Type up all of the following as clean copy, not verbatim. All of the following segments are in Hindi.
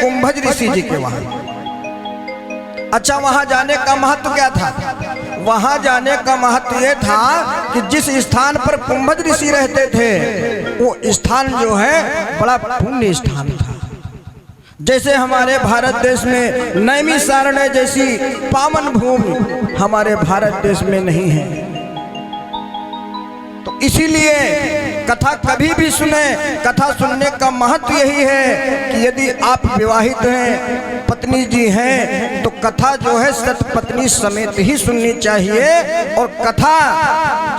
कुंभज ऋषि जी के वहां। अच्छा, वहां जाने का महत्व क्या था? वहां जाने का महत्व यह था कि जिस स्थान पर कुंभज ऋषि रहते थे वो स्थान जो है बड़ा पुण्य स्थान था। जैसे हमारे भारत देश में नैमिषारण्य जैसी पावन भूमि हमारे भारत देश में नहीं है। तो इसीलिए कथा कभी भी सुने, कथा सुनने का महत्व यही है कि यदि आप विवाहित हैं, पत्नी जी हैं, तो कथा जो है सतपत्नी समेत ही सुननी चाहिए। और कथा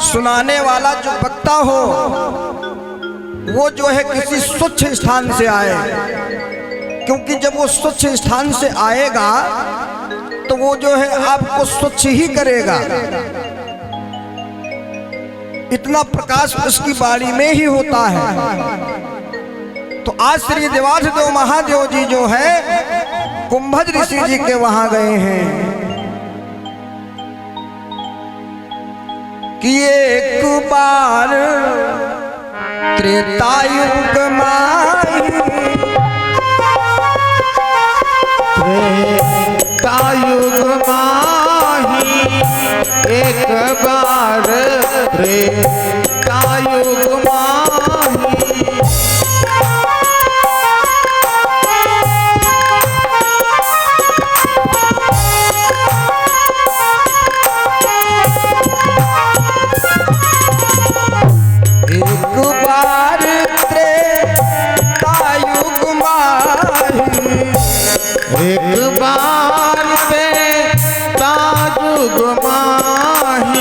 सुनाने वाला जो वक्ता हो वो जो है किसी स्वच्छ स्थान से आए, क्योंकि जब वो स्वच्छ स्थान से आएगा तो वो जो है आपको स्वच्छ ही करेगा। इतना प्रकाश उसकी वाणी में ही होता है। तो आज श्री देवाधिदेव महादेव जी जो है कुंभज ऋषि जी के वहां गए हैं कि एक बार त्रेतायुग माही, त्रेतायुग माही, एक बार त्रेतायुग माही। एक बार त्रेतायुग माही, एक बार त्रेतायुग माही।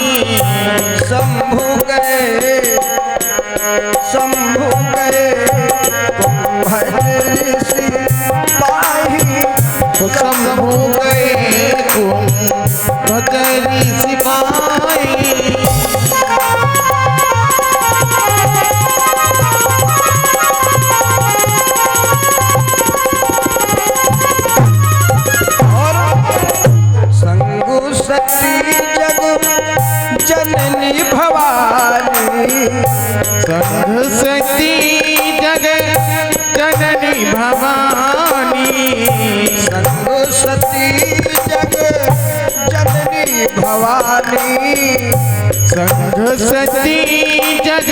शंभु गए कुंभज ऋषि पाही, शंभु गए कुंभज ऋषि पाही। जननी भवानी, सरस्वती जग जननी भवानी, सरस्वती जग जननी भवानी, सरस्वती जग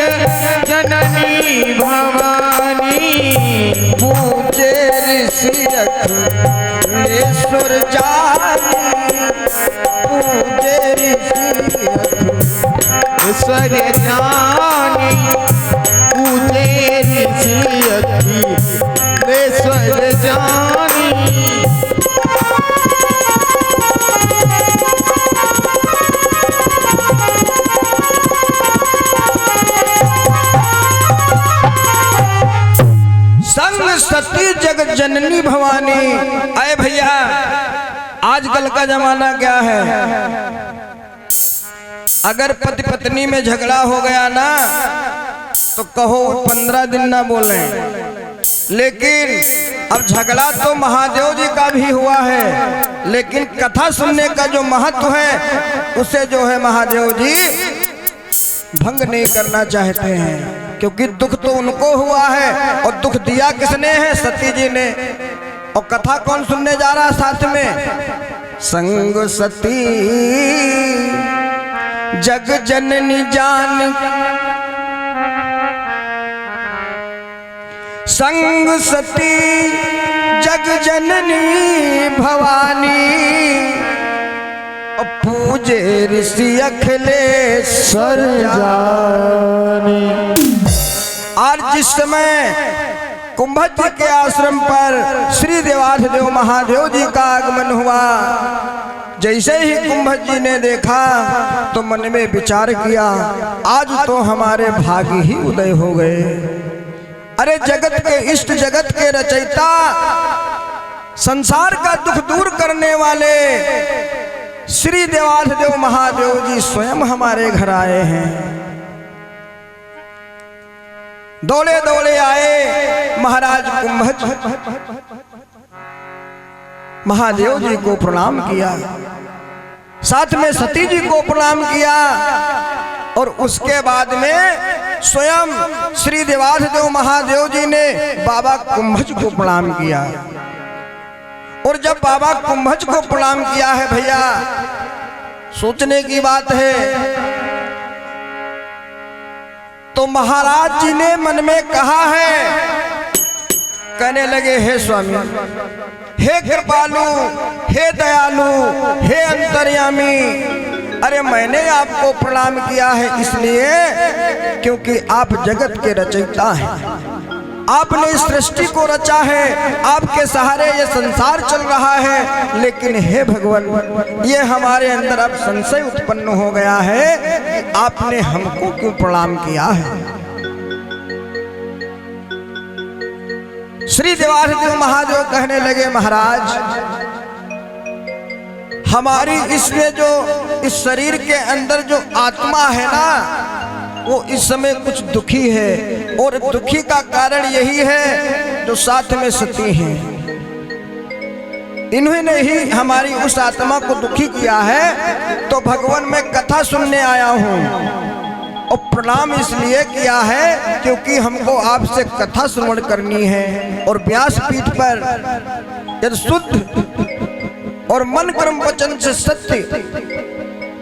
जननी भवानी। पूजे ऋषि अखिलेश्वर जानी, पूजे ऋषि ईश्वर जानी, पूजे ऋषि अखिलेश्वर जानी। संग सती जग जननी भवानी। अरे भैया, आजकल का जमाना क्या है, अगर पति पत्नी में झगड़ा हो गया ना तो कहो 15 दिन ना बोले, लेकिन अब झगड़ा तो महादेव जी का भी हुआ है, लेकिन कथा सुनने का जो महत्व है उसे जो है महादेव जी भंग नहीं करना चाहते हैं, क्योंकि दुख तो उनको हुआ है और दुख दिया किसने है? सती जी ने। और कथा कौन सुनने जा रहा है साथ में? संग सती जग जननी जान, संग सती जग जननी भवानी, पूजे ऋषि अखिलेश्वर जानी। आज जिस समय कुंभज जी के आश्रम पर श्री देवाधिदेव महादेव जी का आगमन हुआ, जैसे ही कुंभज जी ने देखा तो मन में विचार किया, आज तो हमारे भाग्य ही उदय हो गए। अरे जगत के इष्ट, जगत के रचयिता, संसार का दुख दूर करने वाले श्री देवाधिदेव महादेव जी स्वयं हमारे घर आए हैं। दौड़े दौड़े आए महाराज कुंभज, महादेव जी को प्रणाम किया, साथ में सती जी को प्रणाम किया, और उसके बाद में स्वयं श्री देवाधिदेव महादेव जी ने बाबा कुंभज को प्रणाम किया। और जब बाबा कुंभज को प्रणाम किया है भैया, सोचने की बात है, तो महाराज जी ने मन में कहा है, कहने लगे हे स्वामी, हे कृपालु, हे दयालु, हे अंतर्यामी, अरे मैंने आपको प्रणाम किया है इसलिए क्योंकि आप जगत के रचयिता हैं, आपने इस सृष्टि को रचा है, आपके सहारे ये संसार चल रहा है। लेकिन हे भगवान, ये हमारे अंदर अब संशय उत्पन्न हो गया है कि आपने हमको क्यों प्रणाम किया है। श्री देवाधिदेव महादेव कहने लगे, महाराज हमारी इसमें जो इस शरीर के अंदर जो आत्मा है ना, वो इस समय कुछ दुखी है, और दुखी का कारण यही है जो साथ में सती हैं, इन्होंने ही हमारी उस आत्मा को दुखी किया है। तो भगवान मैं कथा सुनने आया हूँ, और प्रणाम इसलिए किया है क्योंकि हमको आपसे कथा श्रवण करनी है। और व्यासपीठ पर यदि शुद्ध और मन कर्म वचन से सत्य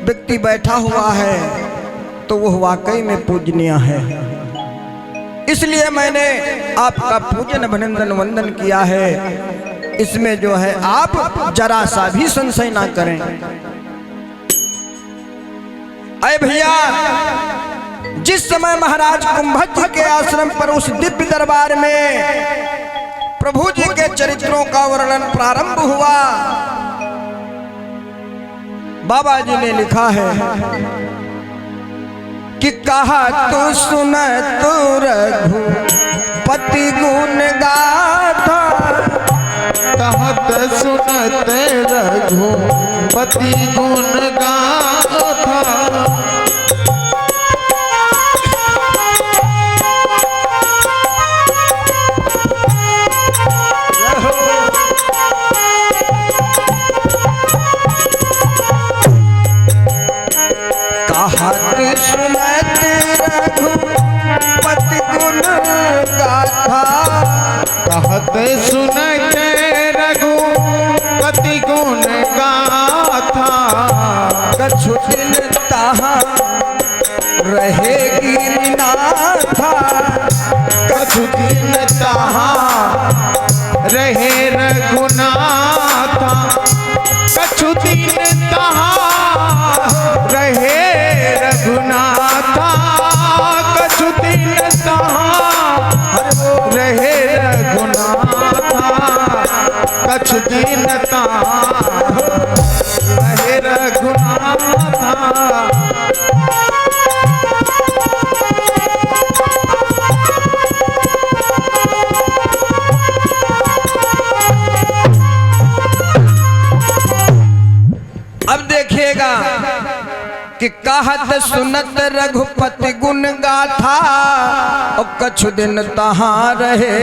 व्यक्ति बैठा हुआ है तो वह वाकई में पूजनीय है। इसलिए मैंने आपका पूजन अभिनंदन वंदन किया है। इसमें जो है आप जरा सा भी संशय ना करें। अरे भैया, जिस समय महाराज कुंभज जी के आश्रम पर उस दिव्य दरबार में प्रभु जी के चरित्रों का वर्णन प्रारंभ हुआ, बाबा जी ने लिखा है कि कहा तू सुन तू रघुपति गुण गाथा, कहत सुनत रघुपति गुण गाथा, कहत सुनत रघुपति गुण गाथा, कहत सुनत रघुपति गुण गाथा, कछु दिन तहाँ रहे गिरनाथा, कछु दिन तहाँ रहे रघुनाथा, कछु दिन तहाँ रहे रघुनाथा, कछु दिन तहाँ रहे रघुनाथा, कछु दिन तहाँ रहे रघुनाथा। अब देखिएगा कि कहत सुनत रघुपति गुण गाथा, और कछु दिन तहाँ रहे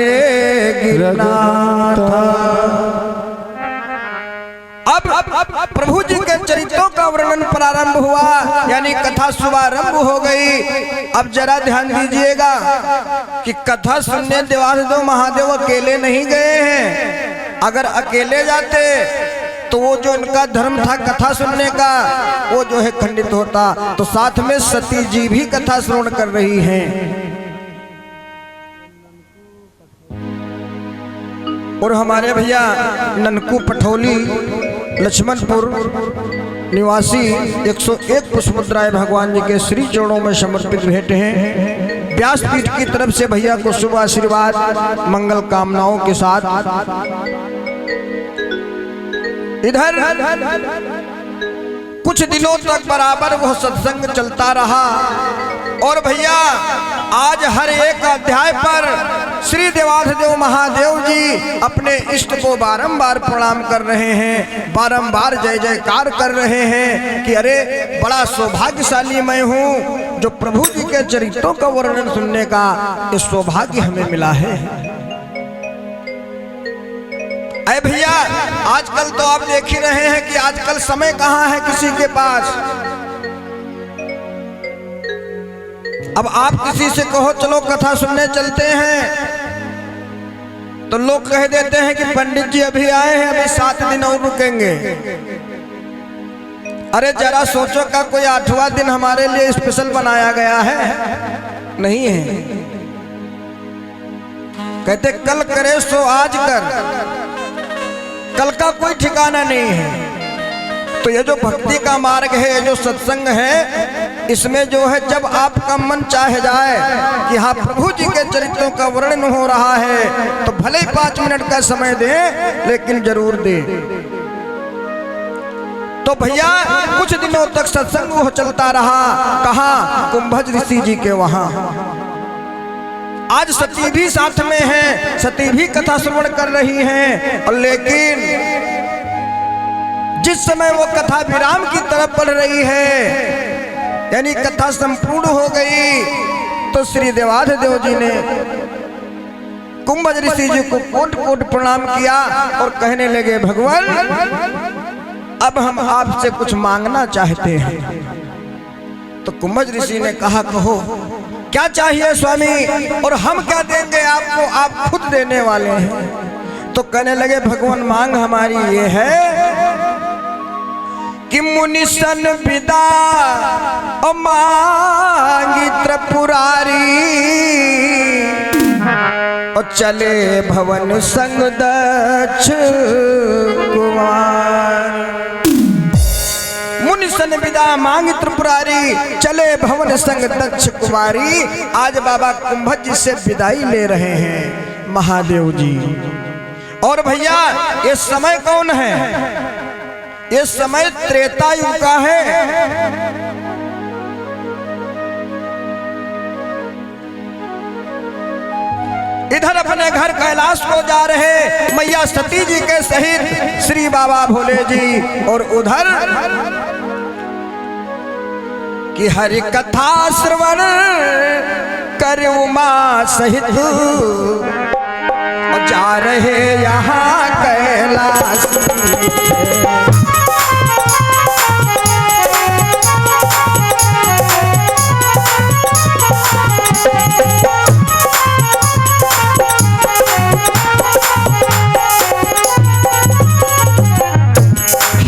गिरनाथा। अब प्रभु जी के चरित्रों का वर्णन प्रारंभ हुआ, यानी कथा शुभारंभ हो गई। अब जरा ध्यान दीजिएगा कि कथा सुनने देवाधिदेव महादेव अकेले नहीं गए हैं। अगर अकेले जाते तो वो जो इनका धर्म था कथा सुनने का, वो जो है खंडित होता। तो साथ में सती जी भी कथा श्रवण कर रही हैं। और हमारे भैया ननकू पठौली लक्ष्मणपुर निवासी 101 पुष्पमुद्राएं भगवान जी के श्री चरणों में समर्पित भेंट हैं। व्यासपीठ की तरफ से भैया को शुभ आशीर्वाद मंगल कामनाओं के साथ। इधर कुछ दिनों तक बराबर वह सत्संग चलता रहा। और भैया आज हर एक अध्याय पर श्री देवाधिदेव महादेव जी अपने इष्ट को बारंबार प्रणाम कर रहे हैं, बारंबार जय जयकार कर रहे हैं कि अरे बड़ा सौभाग्यशाली मैं हूँ जो प्रभु जी के चरित्रों का वर्णन सुनने का ये सौभाग्य हमें मिला है। अरे भैया आजकल तो आप देख ही रहे हैं कि आजकल समय कहाँ है किसी के पास। अब आप किसी से कहो चलो कथा सुनने चलते हैं तो लोग कह देते हैं कि पंडित जी अभी आए हैं, अभी 7 दिन और रुकेंगे। अरे जरा सोचो, का कोई 8वां दिन हमारे लिए स्पेशल बनाया गया है? नहीं है। कहते कल करे सो आज कर, कल का कोई ठिकाना नहीं है। तो ये जो भक्ति का मार्ग है, ये जो सत्संग है, इसमें जो है जब आपका मन चाहे जाए कि हाँ प्रभु जी के चरित्रों का वर्णन हो रहा है, तो भले ही 5 मिनट का समय दे, लेकिन जरूर दे। तो भैया कुछ दिनों तक सत्संग वो चलता रहा। कहाँ? कुंभज ऋषि जी के वहां। आज सती भी साथ में है, सती भी कथा श्रवण कर रही हैं। और लेकिन जिस समय वो कथा विराम की तरफ बढ़ रही है, यानी कथा संपूर्ण हो गई, तो श्री देवाधिदेव जी ने कुंभज ऋषि जी को कोट कोट प्रणाम किया और कहने लगे, भगवान अब हम आपसे कुछ मांगना चाहते हैं। तो कुंभज ऋषि ने कहा, कहो क्या चाहिए स्वामी, और हम क्या देंगे आपको, आप खुद देने वाले हैं। तो कहने लगे, भगवान मांग हमारी ये है कि मुनिसन विदा और मांगी त्रिपुरारी, और चले भवन संग दक्ष कुमार। मुनिसन विदा मांगी त्रिपुरारी, चले भवन संग दक्ष कुमारी। आज बाबा कुंभज जी से विदाई ले रहे हैं महादेव जी। और भैया ये समय कौन है? ये समय त्रेता युग का है। इधर अपने घर कैलाश को जा रहे मैया सती जी के सहित श्री बाबा भोले जी, और उधर कि हरि कथा श्रवण कर उमा सहित, और जा रहे यहाँ कैलाश।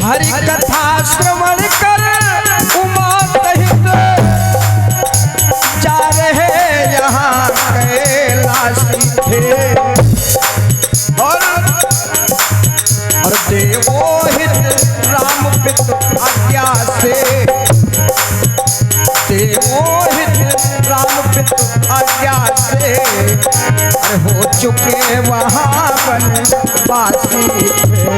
हरि कथा श्रवण कर उमा सहित, जा रहे यहाँ कैलाशी थे। और देवोहित राम पितु आज्ञा से, देवोहित राम पितु आज्ञा से, हो चुके वहाँ वनवासी थे।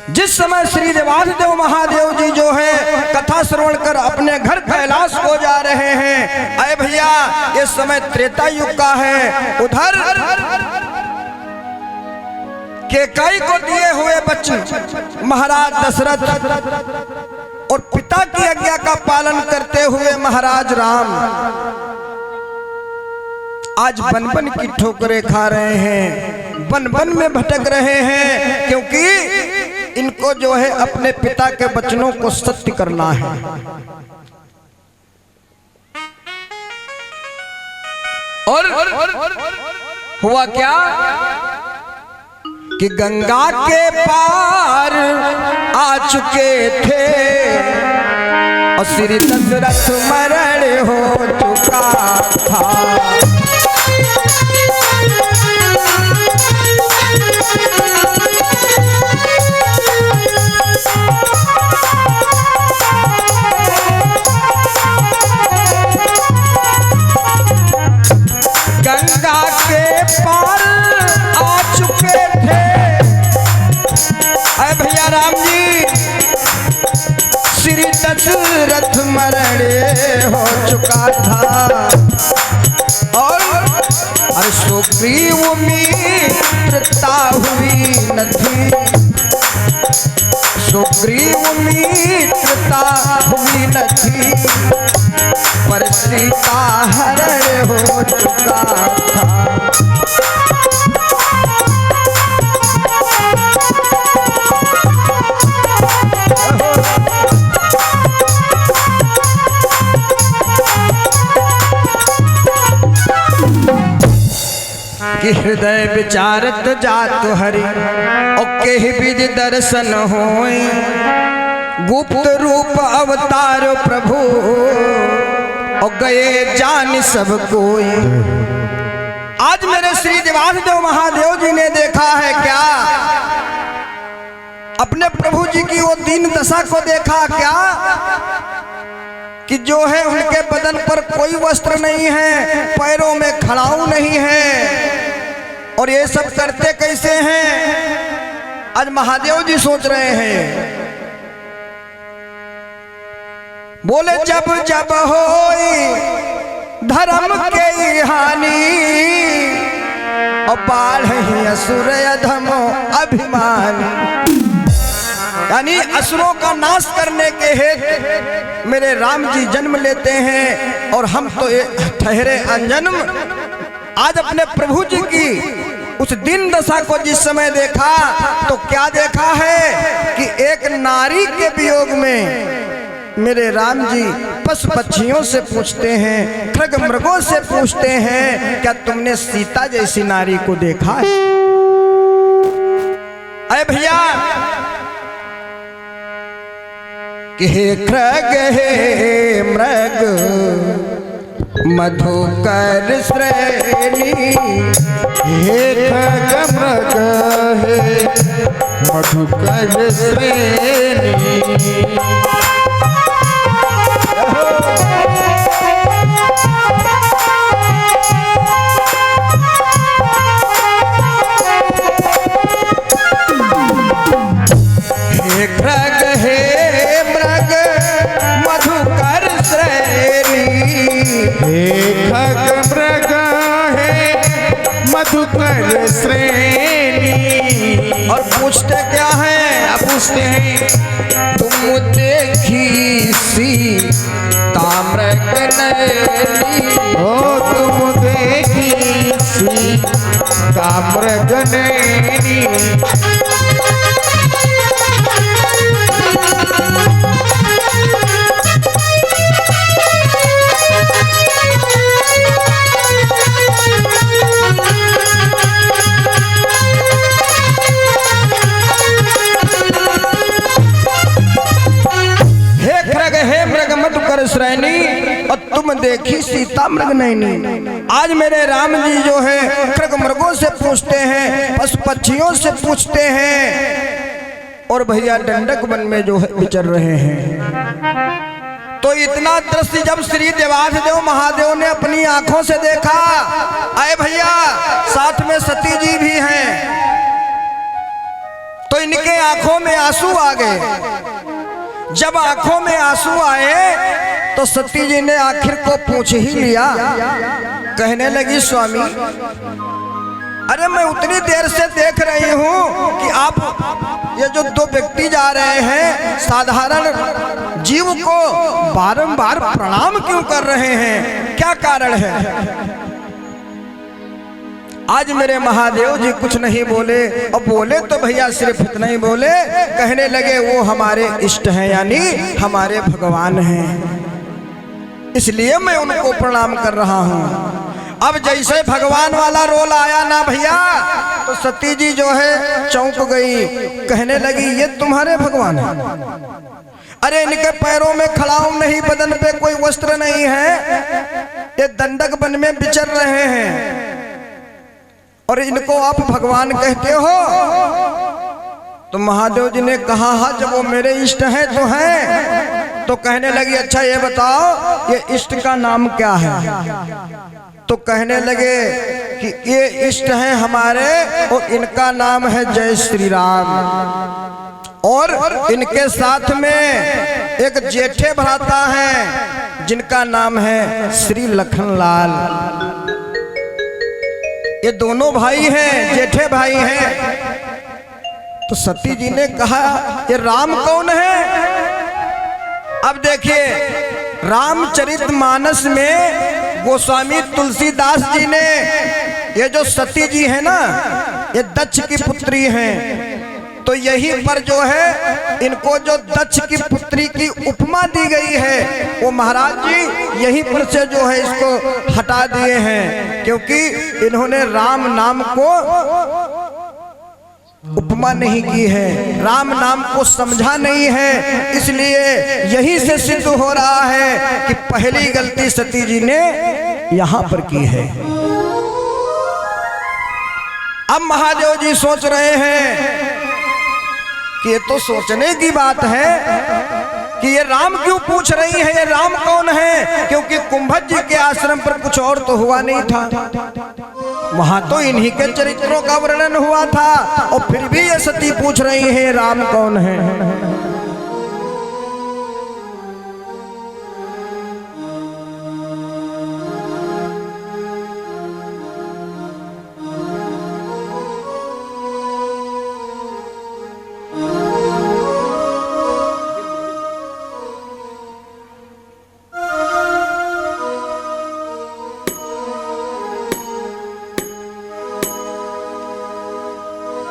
जिस समय श्री देवाधिदेव महादेव जी जो है कथा श्रवण कर अपने घर कैलाश को जा रहे हैं। अरे भैया इस समय त्रेता युग का है। उधर केकई को दिए हुए बच्चे महाराज दशरथ और पिता की आज्ञा का पालन करते हुए महाराज राम आज बन बन की ठोकरें खा रहे हैं, बन बन में भटक रहे हैं, क्योंकि इनको जो है अपने पिता के वचनों को सत्य करना है। और हुआ क्या कि गंगा के पार आ चुके थे और श्री दशरथ मरण हो चुका था। गंगा के पार आ चुके थे। अरे भैया राम जी, श्री दशरथ मरण हो चुका था और सुग्रीव मित्रता हुई न थी, सुग्रीव मित्रता हुई न थी, पर सीता हरण हो चुका था। कि हृदय विचारत जात हरि और केहि विध दर्शन होई गुप्त रूप अवतार प्रभु और गए जान सब कोई। आज मेरे श्री देवासदेव महादेव जी ने देखा है क्या? अपने प्रभु जी की वो दीन दशा को देखा क्या कि जो है उनके बदन पर कोई वस्त्र नहीं है, पैरों में खड़ाऊ नहीं है, और ये सब करते कैसे हैं? आज महादेव जी सोच रहे हैं। बोले जब जब होई धर्म के हानि और बाढ़ असुर अधम अभिमानी, यानी असुरों का नाश करने के हेतु मेरे राम जी जन्म लेते हैं और हम तो ठहरे अनजन्म। आज अपने प्रभु जी की उस दिन दशा को जिस समय देखा तो क्या देखा है कि एक नारी के वियोग में मेरे राम जी पशु पक्षियों से पूछते हैं, खग मृगों से पूछते हैं, क्या तुमने सीता जैसी नारी को देखा है? अरे भैया कि हे खग हे मृग मधुकर श्रेणी, हे खग मृग हे मधुकर श्रेणी, हे खग हे मृग मधुकर श्रेणी, हे खग मृग हे मधुकर श्रेणी। और पूछते क्या है? आप पूछते हैं तुम देखी सीता मृग नैनी, हो तुम देखी सीता मृग नैनी, श्रेणी और तुम देखी सीता मृग नैनी। आज मेरे राम जी जो है खग मृगों से पूछते हैं, पशु पक्षियों से पूछते हैं, और भैया दंडक वन में जो है विचर रहे हैं। तो इतना दृश्य जब श्री देवासदेव महादेव ने अपनी आंखों से देखा, आए भैया साथ में सती जी भी हैं, तो इनके आंखों में आंसू आ गए। जब आंखों में आंसू आए तो सती जी ने आखिर को पूछ ही लिया। कहने लगी स्वामी, अरे मैं उतनी देर से देख रही हूँ कि आप ये जो दो व्यक्ति जा रहे हैं साधारण जीव को बारंबार प्रणाम क्यों कर रहे हैं, क्या कारण है? आज मेरे महादेव जी कुछ नहीं बोले, और बोले तो भैया सिर्फ इतना ही बोले, कहने लगे वो हमारे इष्ट हैं, यानी हमारे भगवान हैं, इसलिए मैं उनको प्रणाम कर रहा हूँ। अब जैसे भगवान वाला रोल आया ना भैया, तो सती जी जो है चौंक गई, कहने लगी ये तुम्हारे भगवान हैं? अरे इनके पैरों में खड़ाऊ नहीं, बदन पे कोई वस्त्र नहीं है, ये दंडक वन में विचर रहे हैं और इनको आप भगवान कहते हो? तो महादेव जी ने कहा हाँ, जब वो मेरे इष्ट हैं तो हैं। तो कहने लगी अच्छा ये बताओ ये इष्ट का नाम क्या है? तो कहने लगे कि ये इष्ट हैं हमारे और इनका नाम है जय श्री राम, और इनके साथ में एक जेठे भ्राता हैं जिनका नाम है श्री लखनलाल। ये दोनों भाई हैं, जेठे भाई हैं। तो सती जी ने कहा ये राम कौन है? अब देखिए रामचरितमानस में गोस्वामी तुलसीदास जी ने ये जो सती जी है ना, ये दक्ष की पुत्री हैं, तो यहीं पर जो है इनको जो दक्ष की पुत्री की उपमा दी गई है वो महाराज जी यहीं पर से जो है इसको हटा दिए हैं, क्योंकि इन्होंने राम नाम को उपमा नहीं की है, राम नाम को समझा नहीं है। इसलिए यहीं से सिद्ध हो रहा है कि पहली गलती सती जी ने यहां पर की है। अब महादेव जी सोच रहे हैं कि ये तो सोचने की बात है कि ये राम क्यों पूछ रही है, ये राम कौन है, क्योंकि कुंभज जी के आश्रम पर कुछ और तो हुआ नहीं था, वहां तो इन्हीं के चरित्रों का वर्णन हुआ था, और फिर भी ये सती पूछ रही है राम कौन है।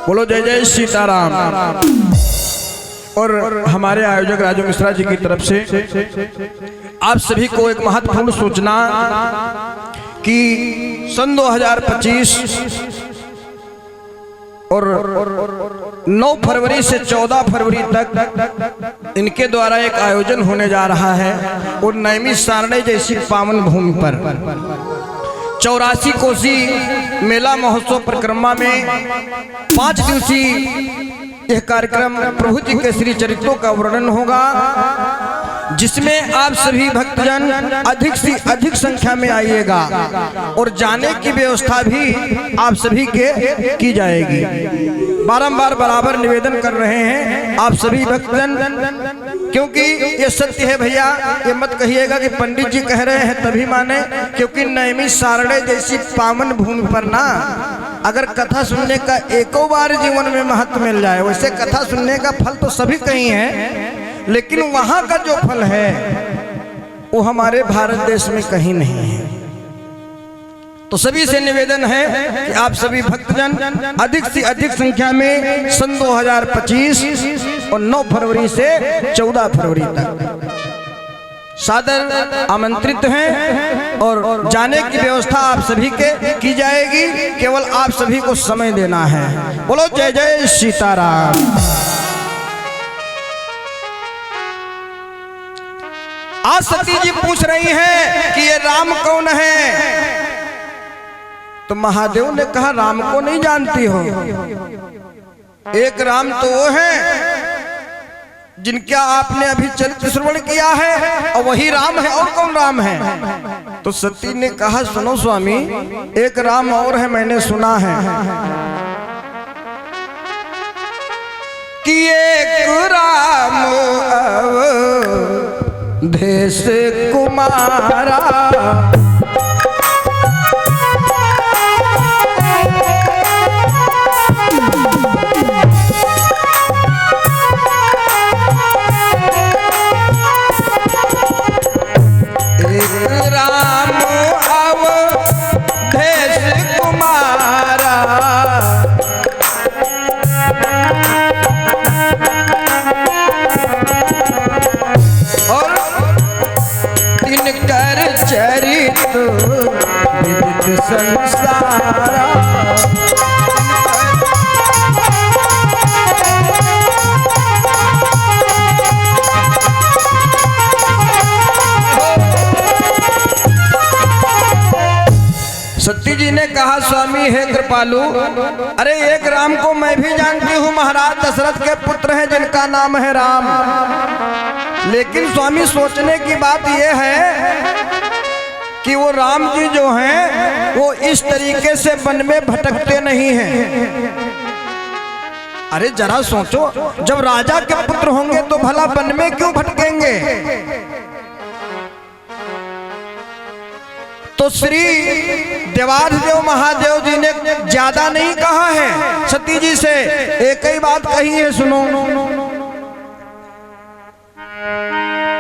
बोलो जय जय सीताराम। और हमारे आयोजक राजू मिश्रा जी की तरफ से आप सभी को एक महत्वपूर्ण सूचना कि सन 2025 और 9 फरवरी से 14 फरवरी तक इनके द्वारा एक आयोजन होने जा रहा है, और नैमिष सारणी जैसी पावन भूमि पर 84 कोसी मेला महोत्सव परिक्रमा में 5 दिवसीय यह कार्यक्रम प्रभु जी के श्री चरित्रों का वर्णन होगा, जिसमें आप सभी भक्तजन अधिक से अधिक संख्या में आइएगा, और जाने की व्यवस्था भी आप सभी के की जाएगी। बारंबार बराबर निवेदन कर रहे हैं आप सभी भक्तजन, क्योंकि ये सत्य है भैया, ये मत कहिएगा कि पंडित जी कह रहे हैं तभी माने, क्योंकि नैमिष सारणी जैसी पावन भूमि पर ना अगर कथा सुनने का एको बार जीवन में महत्व मिल जाए, वैसे कथा सुनने का फल तो सभी कहीं है, लेकिन वहां का जो फल है वो हमारे भारत देश में कहीं नहीं है। तो सभी से निवेदन है कि आप सभी भक्तजन अधिक से अधिक संख्या में सन 2025 और 9 फरवरी से 14 फरवरी तक सादर आमंत्रित हैं, और जाने की व्यवस्था आप सभी के की जाएगी, केवल आप सभी को समय देना है। बोलो जय जय सीताराम। आज सती जी पूछ रही हैं कि ये राम कौन है, तो महादेव ने कहा राम को नहीं जानती हो, एक राम तो वो है जिनका आपने अभी चरित्र श्रवण किया है, और वही राम है, और कौन राम है। तो सती ने कहा सुनो स्वामी, एक राम और है, मैंने सुना है कि एक राम देश कुमारा संसारा। सती जी ने कहा स्वामी है कृपालु, अरे एक राम को मैं भी जानती हूँ, महाराज दशरथ के पुत्र हैं जिनका नाम है राम, लेकिन स्वामी सोचने की बात यह है कि वो राम जी जो हैं वो इस तरीके से वन में भटकते नहीं हैं। अरे जरा सोचो, जब राजा के पुत्र होंगे तो भला वन में क्यों भटकेंगे। तो श्री देवाधिदेव महादेव जी ने ज्यादा नहीं कहा है सती जी से, एक ही बात कही है, सुनो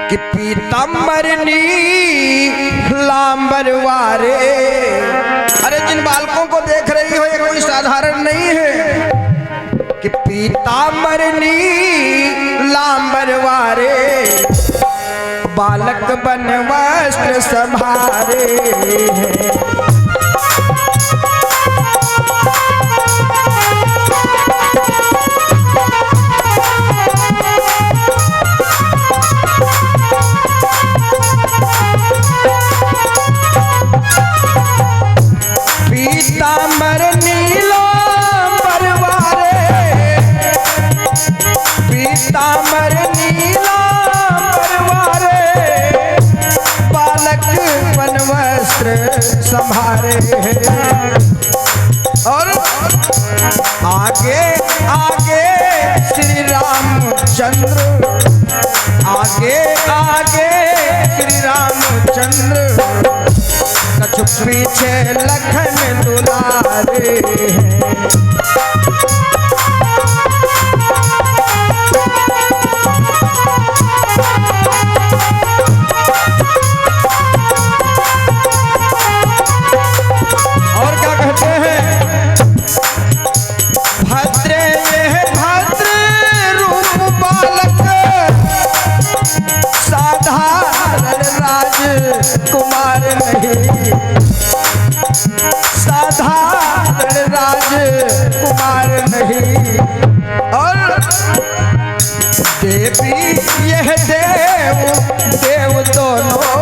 कि पीताम्बरनी लांबर वारे। अरे जिन बालकों को देख रही हो ये कोई साधारण नहीं है कि पीताम्बरनी लांबरवारे बालक बन वस्त्र संभारे हैं। पीताम्बर पीताम्बर नीला परवारे बालक बन वस्त्र संभारे। और आगे आगे श्री रामचंद्र, आगे आगे श्री रामचंद्र, कछु पीछे लखन दुलारे हैं। कुमार नहीं, साधारण राजकुमार नहीं। और देवी यह देव देव दोनों,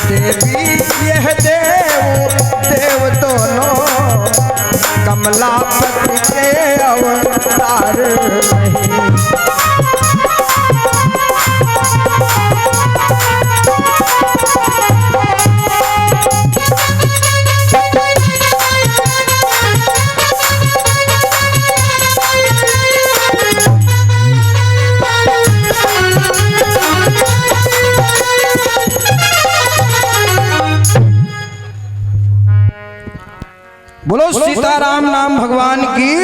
देवी यह देव देव दोनों, कमलापति के अवतार नहीं। बोलो सीताराम नाम भगवान की।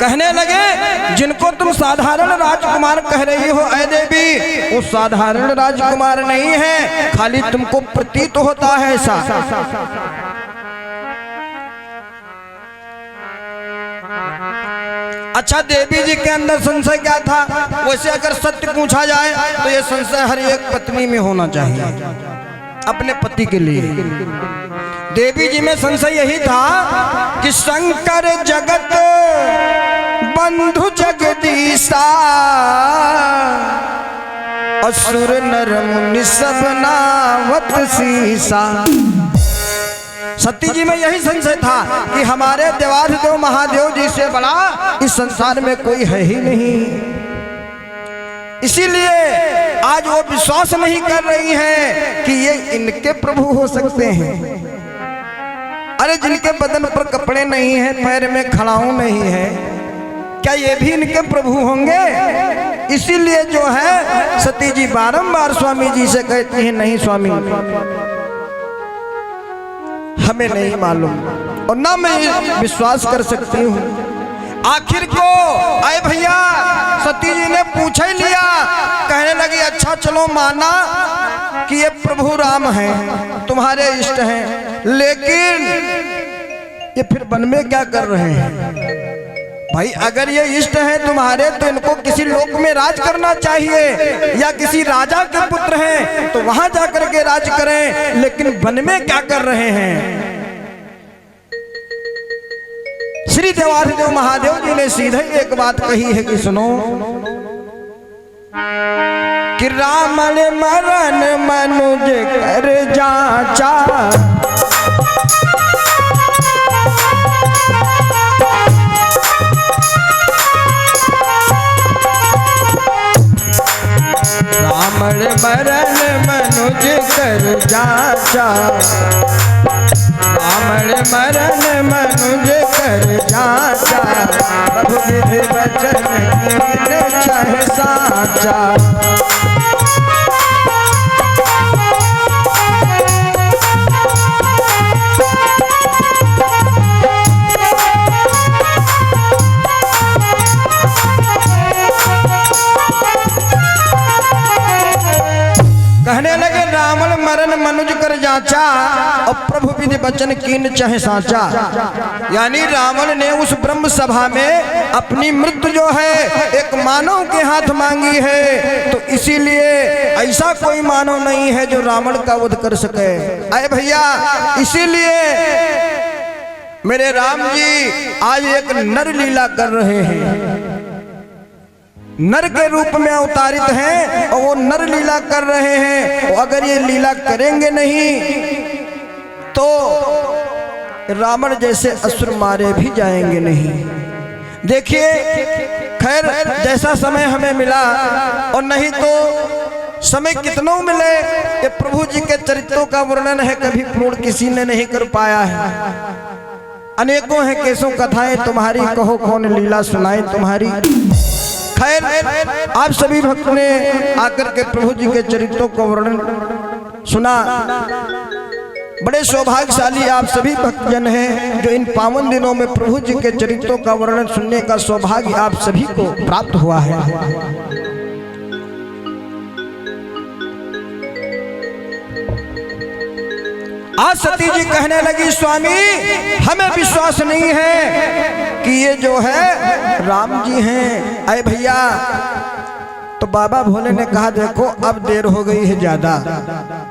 कहने लगे जिनको तुम साधारण राजकुमार कह रही हो ऐ देवी, वो साधारण राजकुमार नहीं है, खाली तुमको प्रतीत होता है ऐसा। अच्छा देवी जी के अंदर संशय क्या था? वैसे अगर सत्य पूछा जाए तो ये संशय हर एक पत्नी में होना चाहिए अपने पति के लिए। देवी जी में संशय यही था कि शंकर जगत बंधु जगदीशा, असुर नर मुनि सब नावत सीसा। सती जी में यही संशय था कि हमारे देवाधिदेव महादेव जी से बड़ा इस संसार में कोई है ही नहीं। इसीलिए आज वो विश्वास नहीं कर रही हैं कि ये इनके प्रभु हो सकते हैं। अरे जिनके बदन पर कपड़े नहीं हैं, पैर में खड़ाऊ नहीं है, क्या ये भी इनके प्रभु होंगे? इसीलिए जो है सती जी बारंबार स्वामी जी से कहती हैं नहीं स्वामी हमें नहीं मालूम और ना मैं विश्वास कर सकती हूँ। आखिर को आए भैया सती जी ने पूछ ही लिया, कहने लगी अच्छा चलो माना कि ये प्रभु राम हैं, तुम्हारे इष्ट हैं, लेकिन ये फिर वन में क्या कर रहे हैं? भाई अगर ये इष्ट हैं तुम्हारे तो इनको किसी लोक में राज करना चाहिए या किसी राजा के पुत्र हैं तो वहां जाकर के राज करें, लेकिन वन में क्या कर रहे हैं? श्री देवाधिदेव महादेव जी ने सीधे एक बात कही है कि सुनो कि रामण मरण मनुज कर जाचा, रामण मरण मनुज कर जाचा, रामण मरण मनुज कर जाचा, प्रभु विधि वचन कीन छह साचा। कहने लगे रावण मरण मनुज कर जाचा और प्रभु विधि वचन कीन चाहे साचा। यानी रावण ने उस ब्रह्म सभा में अपनी मृत्यु जो है एक मानव के हाथ मांगी है, तो इसीलिए ऐसा कोई मानव नहीं है जो रावण का वध कर सके। अरे भैया, इसीलिए मेरे राम जी आज एक नर लीला कर रहे हैं, नर के रूप में अवतारित हैं और वो नर लीला कर रहे हैं। और अगर ये लीला करेंगे नहीं तो रावण जैसे असुर मारे भी जाएंगे नहीं। देखिए, खैर जैसा समय हमें मिला और नहीं तो समय कितनों मिले, ये प्रभु जी के चरित्रों का वर्णन है, कभी पूर्ण किसी ने नहीं कर पाया है। अनेकों हैं केसों कथाएं तुम्हारी, कहो कौन लीला सुनाए तुम्हारी। खैर, आप सभी भक्त ने आकर के प्रभु जी के चरित्रों को वर्णन सुना। बड़े सौभाग्यशाली आप सभी भक्तजन हैं जो इन पावन दिनों में प्रभु जी के चरित्रों का वर्णन सुनने का सौभाग्य आप सभी को प्राप्त हुआ है। आज सती जी कहने लगी, स्वामी हमें विश्वास नहीं है कि ये जो है राम जी हैं। अरे भैया, तो बाबा भोले ने कहा देखो अब देर हो गई है ज्यादा,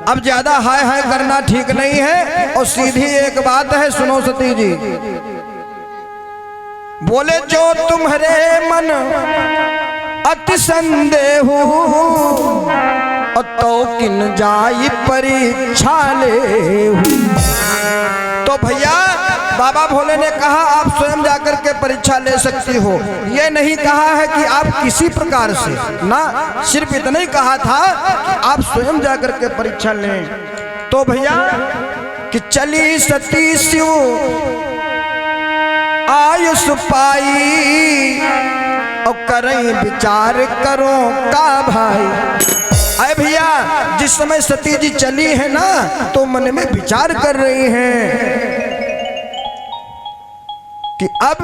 अब ज्यादा हाय हाय करना ठीक नहीं है। और सीधी एक बात है, सुनो सती जी। बोले जो तुम्हारे मन अति संदेह तो किन जाई परीक्षा ले। तो भैया बाबा भोले ने कहा आप स्वयं जाकर के परीक्षा ले सकती हो, ये नहीं कहा है कि आप किसी प्रकार से ना, सिर्फ इतना ही कहा था कि आप स्वयं जाकर के परीक्षा लें। तो भैया कि चली सती शिव आयुष पाई और करें विचार करो का भाई। अरे भैया, जिस समय सती जी चली है ना तो मन में विचार कर रही हैं कि अब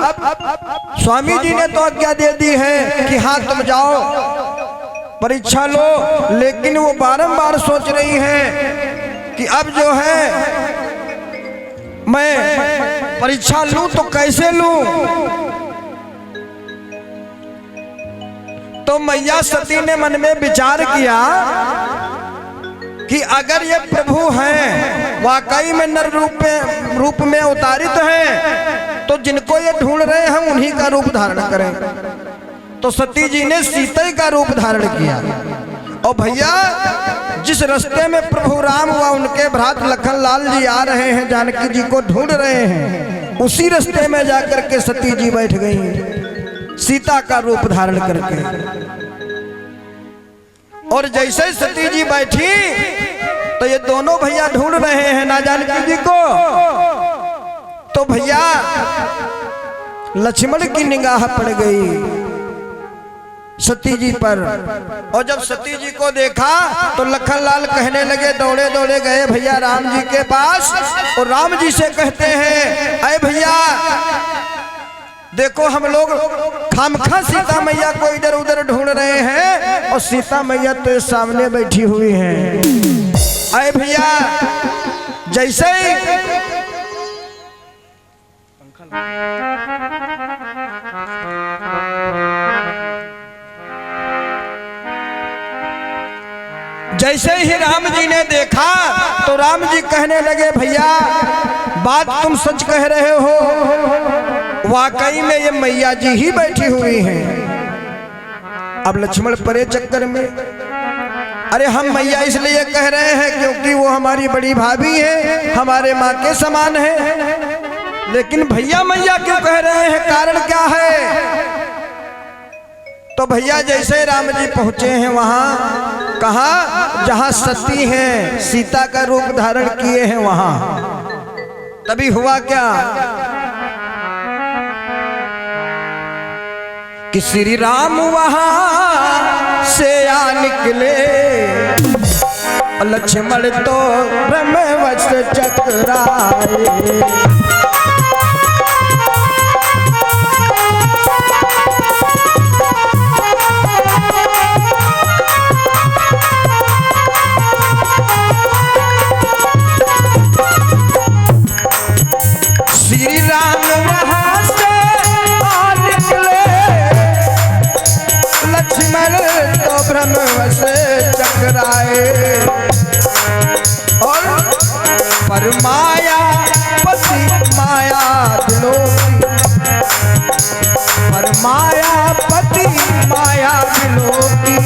स्वामी जी ने तो आज्ञा दे दी है कि हाँ तुम जाओ परीक्षा लो, लेकिन वो बारंबार सोच रही हैं कि अब जो है मैं परीक्षा लूं तो कैसे लूं। तो मैया सती ने मन में विचार किया कि अगर ये प्रभु हैं, वाकई में नर रूप में अवतारित हैं, तो जिनको ये ढूंढ रहे हैं उन्हीं का रूप धारण करें। तो सती जी ने सीता का रूप धारण किया। और भैया, जिस रास्ते में प्रभु राम व उनके भ्रात लखन लाल जी आ रहे हैं, जानकी जी को ढूंढ रहे हैं, उसी रास्ते में जाकर के सती जी बैठ गई सीता का रूप धारण करके। और जैसे सती जी बैठी तो ये दोनों भैया ढूंढ रहे हैं ना जानकी जी को। तो भैया लक्ष्मण की निगाह पड़ गई सती जी पर। और जब सती जी को देखा तो लखन लाल कहने लगे, दौड़े दौड़े गए भैया राम जी के पास और राम जी से कहते हैं, अरे भैया देखो हम लोग खामखा सीता मैया को इधर उधर ढूंढ रहे हैं और सीता मैया तो सामने बैठी हुई हैं। अरे भैया, जैसे जैसे ही राम जी ने देखा तो राम जी कहने लगे, भैया बात तुम सच कह रहे हो, वाकई में ये मैया जी ही बैठी हुई हैं। अब लक्ष्मण परे चक्कर में, अरे हम मैया इसलिए कह रहे हैं क्योंकि वो हमारी बड़ी भाभी है, हमारे माँ के समान है। लेकिन भैया मैया क्यों कह रहे हैं, कारण क्या है? तो भैया जैसे राम जी पहुंचे हैं वहां, कहा जहां सती हैं, सीता का रूप धारण किए हैं वहां। तभी हुआ क्या कि श्री राम वहां से आ निकले, लक्ष्मण तो ब्रह्मवश चकराए। मायापति माया विलोकी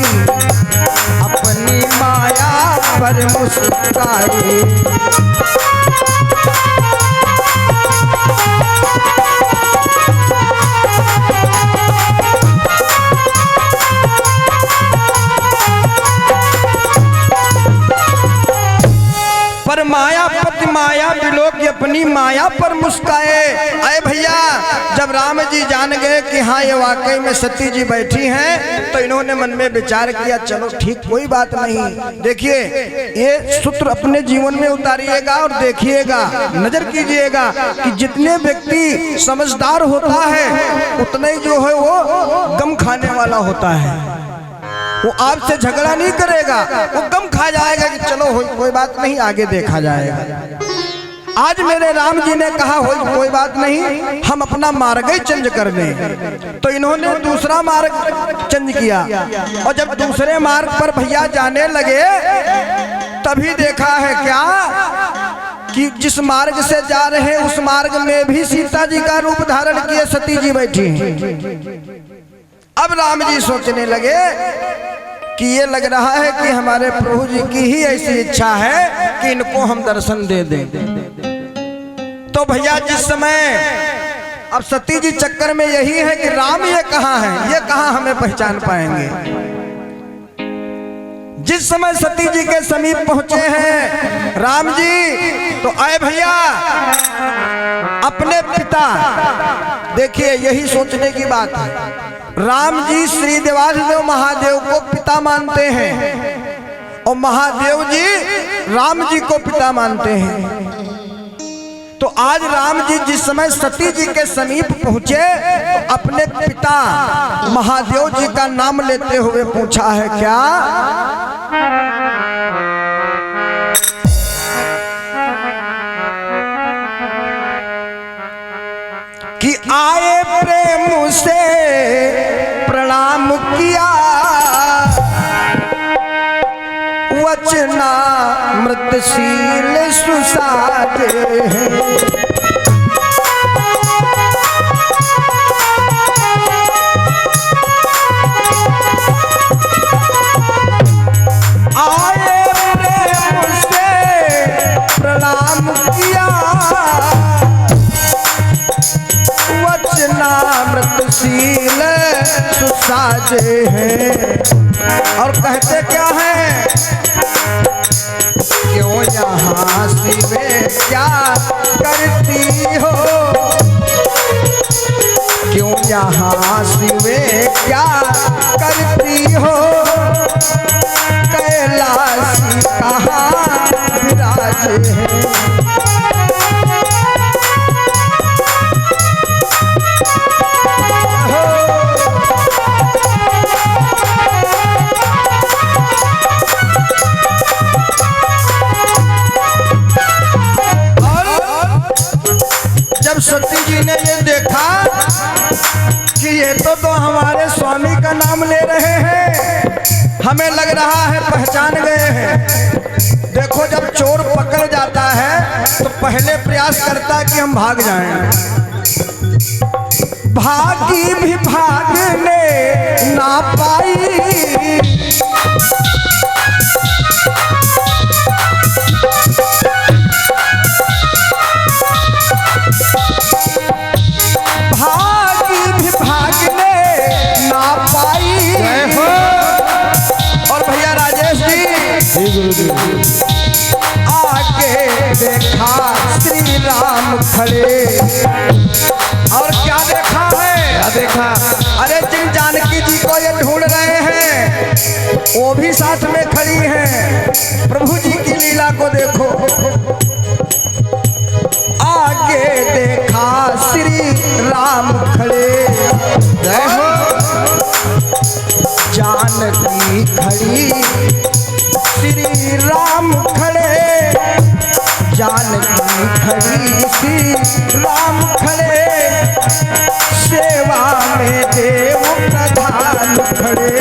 अपनी माया पर मुस्काए। पर मायापति माया विलोकी अपनी माया पर मुस्काए। अरे भैया, जब राम जी जान गए कि हाँ ये वाकई में सती जी बैठी हैं, तो इन्होंने मन में विचार किया, चलो ठीक कोई बात नहीं। देखिए, ये सूत्र अपने जीवन में उतारिएगा और देखिएगा, नजर कीजिएगा कि जितने व्यक्ति समझदार होता है उतने ही जो है वो गम खाने वाला होता है। वो आपसे झगड़ा नहीं करेगा, वो गम खा जाएगा कि चलो कोई बात नहीं, आगे देखा जाएगा। आज मेरे राम जी ने कहा हो कोई बात नहीं, हम अपना मार्ग ही चेंज कर दें। तो इन्होंने दूसरा मार्ग चेंज किया, और जब दूसरे मार्ग पर भैया जाने लगे तभी देखा है क्या कि जिस मार्ग से जा रहे हैं उस मार्ग में भी सीता जी का रूप धारण किए सती जी बैठी हैं। अब राम जी सोचने लगे कि ये लग रहा है कि हमारे प्रभु जी की ही ऐसी इच्छा है कि इनको हम दर्शन दे दें। तो भैया जिस समय अब सती जी चक्कर में यही है कि राम ये कहाँ है, ये कहाँ हमें पहचान पाएंगे। जिस समय सती जी के समीप पहुंचे हैं राम जी, तो आए भैया अपने पिता, देखिए यही सोचने की बात है। राम जी श्री देवाधिदेव महादेव को पिता मानते हैं और महादेव जी राम जी को पिता मानते हैं। तो आज राम जी जिस समय सती जी के समीप पहुंचे तो अपने पिता महादेव जी का नाम लेते हुए पूछा है क्या कि आए प्रेम से प्रणाम किया, वचना मृतशील सुसाजे हैं। आए प्रेम से प्रणाम किया, वचनामृतशील सुसाजे हैं। और कहते क्या है, क्यों यहाँ शिवे क्या करती हो, क्यों यहाँ शिवे क्या करती हो, कैलाशी कहाँ विराजे हैं। जब सती जी ने ये देखा कि ये तो हमारे स्वामी का नाम ले रहे हैं, हमें लग रहा है पहचान गए हैं। देखो जब चोर पकड़ जाता है तो पहले प्रयास करता है कि हम भाग जाएं। भागी भी भागने ना पाई, भागी भी भागने ना पाई। और भैया राजेश जी आगे देखा श्री राम खड़े, और क्या देखा है, क्या देखा, अरे जिन जानकी जी को ये ढूंढ रहे हैं वो भी साथ में खड़ी हैं। प्रभु जी की लीला को देखो। आगे देखा श्री राम खड़े, जय हो, जानकी खड़ी श्री राम खड़े, जानकी खड़ी श्री राम खड़े, सेवा में देव प्रधान खड़े।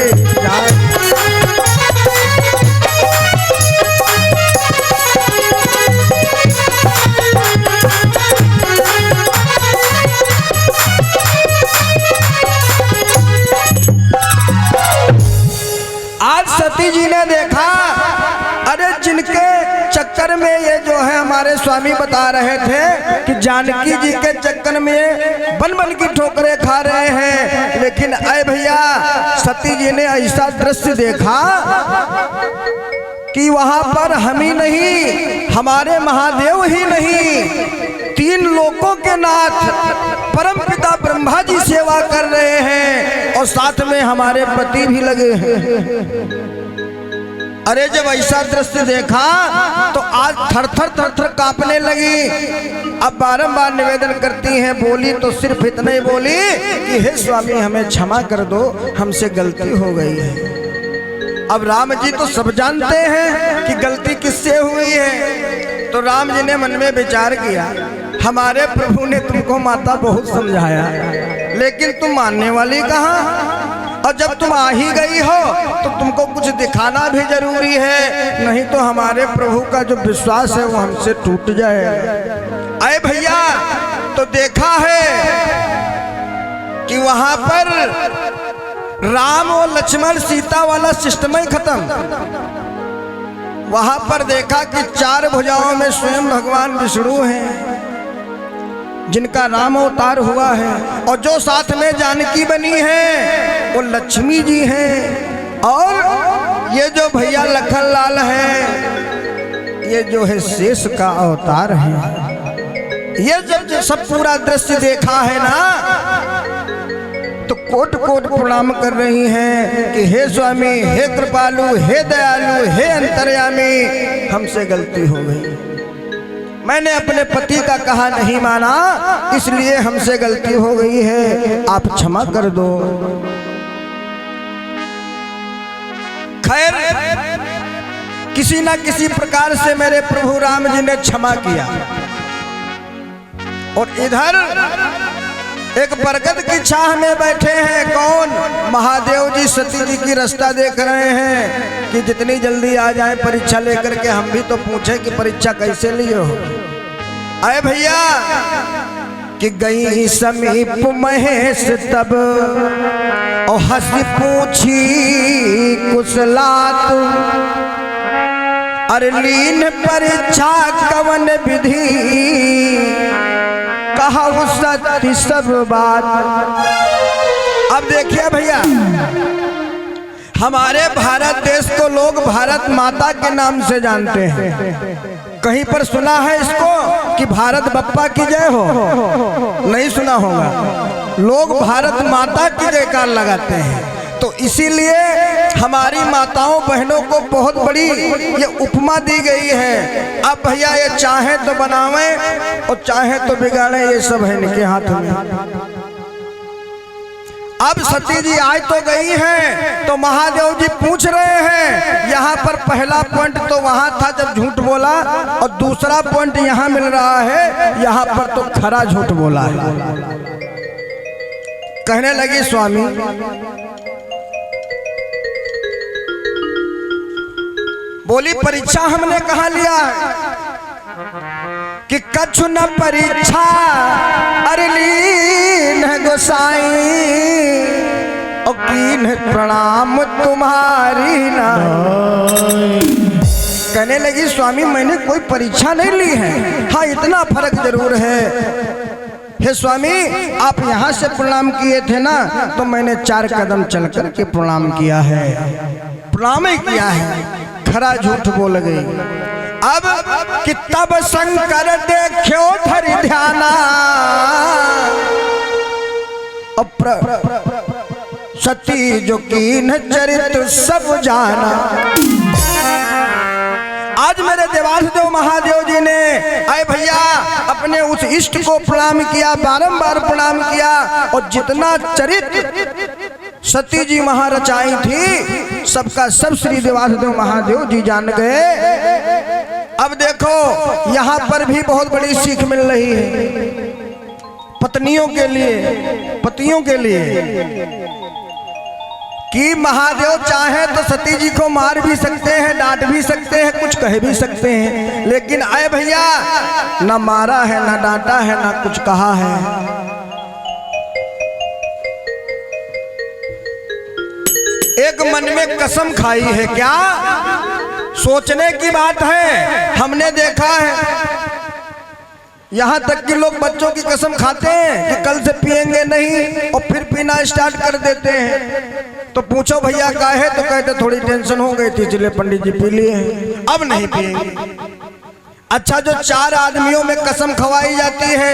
ने देखा, अरे जिनके चक्कर में ये जो है हमारे स्वामी बता रहे थे कि जानकी जी के चक्कर में बन बन की ठोकरें खा रहे हैं, लेकिन अय भैया सती जी ने ऐसा दृश्य देखा कि वहां पर हम ही नहीं, हमारे महादेव ही नहीं, 3 लोकों के नाथ परम पिता ब्रह्मा जी सेवा कर रहे हैं और साथ में हमारे पति भी लगे हैं। अरे जब ऐसा दृश्य देखा तो आज थर थर कांपने लगी। अब बारंबार निवेदन करती हैं, बोली तो सिर्फ इतना ही बोली कि हे स्वामी हमें क्षमा कर दो, हमसे गलती हो गई है। अब राम जी तो सब जानते हैं कि गलती किससे हुई है, तो राम जी ने मन में विचार किया, हमारे प्रभु ने तुमको माता बहुत समझाया, लेकिन तुम मानने वाली कहाँ, और जब तुम आ ही गई हो तो तुमको कुछ दिखाना भी जरूरी है, नहीं तो हमारे प्रभु का जो विश्वास है वो हमसे टूट जाए। अरे भैया तो देखा है कि वहां पर राम और लक्ष्मण सीता वाला सिस्टम ही खत्म। वहां पर देखा कि 4 भुजाओं में स्वयं भगवान विष्णु हैं, जिनका राम अवतार हुआ है, और जो साथ में जानकी बनी है वो लक्ष्मी जी हैं, और ये जो भैया लखन लाल है ये जो है शेष का अवतार है। ये जब सब पूरा दृश्य देखा है ना तो कोट कोट प्रणाम कर रही हैं कि हे स्वामी, हे कृपालु, हे दयालु, हे अंतर्यामी, हमसे गलती हो गई, मैंने अपने पति का कहा नहीं माना, इसलिए हमसे गलती हो गई है, आप क्षमा कर दो। खैर किसी ना किसी प्रकार से मेरे प्रभु राम जी ने क्षमा किया, और इधर एक बरगद की छाह में बैठे हैं कौन, महादेव जी सती जी की रास्ता देख रहे हैं कि जितनी जल्दी आ जाए परीक्षा लेकर के, हम भी तो पूछे कि परीक्षा कैसे लिए हो। अरे भैया कि गई समीप महेश तब और हंसी पूछी कुशलात, अरे लीन परीक्षा कवन विधि कहा सत्य सब बात। अब देखिए भैया, हमारे भारत देश को लोग भारत माता के नाम से जानते हैं। कहीं पर सुना है इसको कि भारत बप्पा की जय हो? नहीं सुना होगा। लोग भारत माता की जयकार लगाते हैं, तो इसीलिए हमारी माताओं बहनों को बहुत बड़ी ये उपमा दी गई है। अब भैया ये चाहे तो बनावें और चाहे तो बिगाड़े, ये सब है इनके हाथ में। अब सती जी आज तो गई हैं, तो महादेव जी पूछ रहे हैं, यहाँ पर पहला पॉइंट तो वहां था जब झूठ बोला, और दूसरा पॉइंट यहाँ मिल रहा है, यहाँ पर तो खरा झूठ बोला है। कहने लगी स्वामी बोली परीक्षा हमने कहा लिया है कि कछु न परीक्षा अरे लीन गोसाई, और कीन प्रणाम तुम्हारी ना। कहने लगी स्वामी मैंने कोई परीक्षा नहीं ली है, हाँ इतना फर्क जरूर है। हे स्वामी आप यहाँ से प्रणाम किए थे ना, तो मैंने 4 कदम चल कर के प्रणाम किया है, प्रणाम ही किया है, खरा झूठ बोल गई। अब कि तब शंकर देखो धरि ध्याना, सती जो कीन चरित्र सब जाना। आज मेरे देवाधिदेव महादेव जी ने आए भैया अपने उस इष्ट को प्रणाम किया, बारंबार प्रणाम किया, और जितना चरित्र सती जी महारचाई थी सबका सब श्री देवाधिदेव महादेव जी जान गए। अब देखो यहाँ पर भी बहुत बड़ी सीख मिल रही है पत्नियों के लिए, पतियों के लिए, कि महादेव चाहे तो सती जी को मार भी सकते हैं, डांट भी सकते हैं, कुछ कह भी सकते हैं, लेकिन आए भैया न मारा है, न डांटा है, न कुछ कहा है। एक एक मन में कसम खाई है। क्या सोचने की बात है। हमने देखा है यहाँ तक कि लोग बच्चों की कसम खाते हैं कि कल से पिएंगे नहीं और फिर पीना स्टार्ट कर देते हैं। तो पूछो भैया क्या है, तो कहते थोड़ी टेंशन हो गई थी इसलिए पंडित जी पी लिए हैं, अब नहीं पिएंगे। अच्छा, जो 4 आदमियों में कसम खवाई जाती है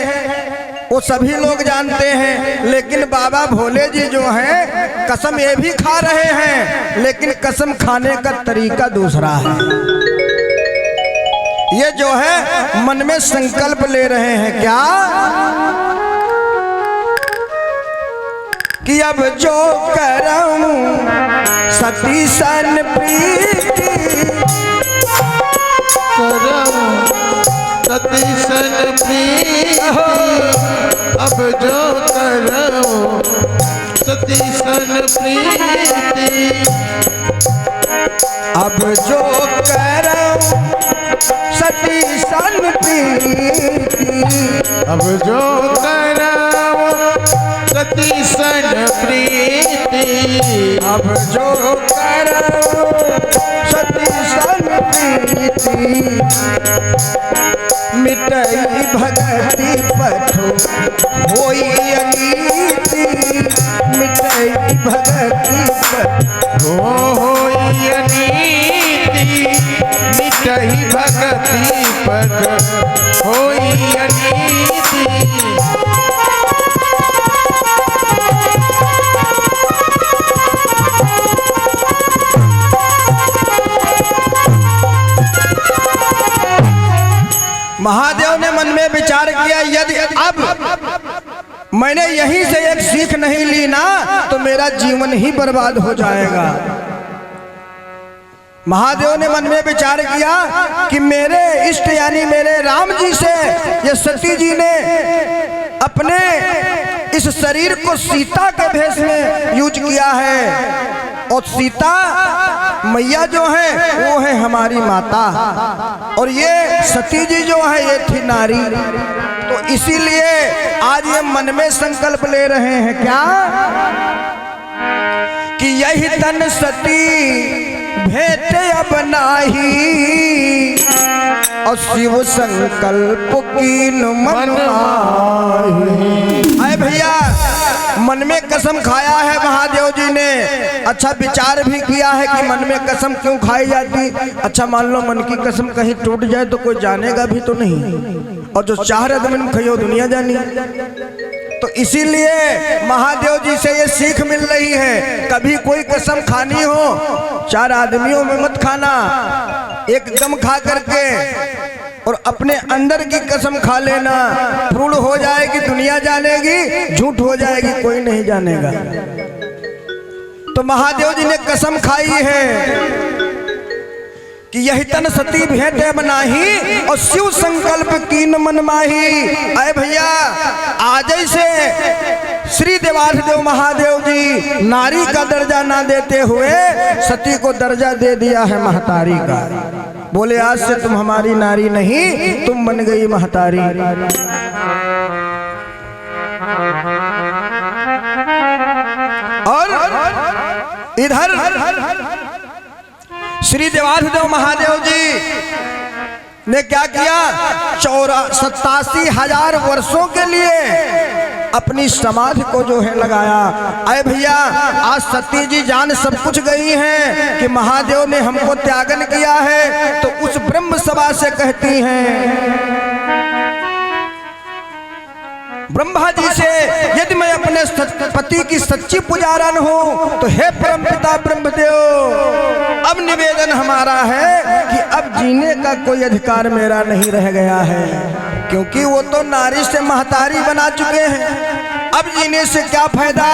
वो सभी लोग जानते हैं, लेकिन बाबा भोले जी जो हैं कसम ये भी खा रहे हैं, लेकिन कसम खाने का तरीका दूसरा है। ये जो है मन में संकल्प ले रहे हैं। क्या कि अब जो करूं सती सन प्रीति सती सन प्रीति, अब जो करो सती सन प्रीति, अब जो करूं सती सन प्रीति, अब जो करो सती सन प्रीति, अब जो करूं सती सन प्रीति, मिटई भगति पठो होई अनीति, मिटई भगति पठो होई अनीति, मिटई भगति पठ होई अनीति। महादेव ने मन में विचार किया, यदि अब मैंने यहीं से एक सीख नहीं ली ना तो मेरा जीवन ही बर्बाद हो जाएगा। महादेव ने मन में विचार किया कि मेरे इष्ट यानी मेरे राम जी से ये सती जी ने अपने इस शरीर को सीता के भेष में यूज किया है, और सीता मैया जो है वो है हमारी माता, और ये सती जी जो है ये थी नारी। तो इसीलिए आज ये मन में संकल्प ले रहे हैं। क्या कि यही तन सती भेटे अब नाही, और शिव संकल्प कीन मन माही। अरे भैया, मन में कसम खाया है महादेव जी ने। अच्छा, विचार भी किया है कि मन में कसम क्यों खाई जाती। अच्छा, मान लो मन की कसम कहीं टूट जाए तो कोई जानेगा भी तो नहीं, और जो 4 आदमी में खइयो दुनिया जानी। तो इसीलिए महादेव जी से ये सीख मिल रही है, कभी कोई कसम खानी हो 4 आदमियों में मत खाना, एकदम खा करके और अपने अंदर की कसम खा लेना। प्रूढ़ हो जाएगी दुनिया जानेगी, झूठ हो जाएगी कोई नहीं जानेगा। तो महादेव जी ने कसम खाई है कि यही तन सती भेंटे बनाही, और शिव संकल्प कीन मन माही। अरे भैया, आज से श्री देवाधिदेव महादेव जी नारी का दर्जा ना देते हुए सती को दर्जा दे दिया है महतारी का। बोले आज से तुम हमारी नारी नहीं, तुम बन गई महतारी। और इधर श्री देवाधिदेव महादेव जी ने क्या किया, 87,000 वर्षों के लिए अपनी समाधि को जो है लगाया। अरे भैया, आज सती जी जान सब कुछ गई हैं कि महादेव ने हमको त्यागन किया है, तो उस ब्रह्म सभा से कहती हैं ब्रह्मा जी से, यदि मैं अपने पति की सच्ची पुजारन हूँ तो हे परमपिता ब्रह्मदेव, अब निवेदन हमारा है कि अब जीने का कोई अधिकार मेरा नहीं रह गया है, क्योंकि वो तो नारी से महतारी बना चुके हैं, अब जीने से क्या फायदा।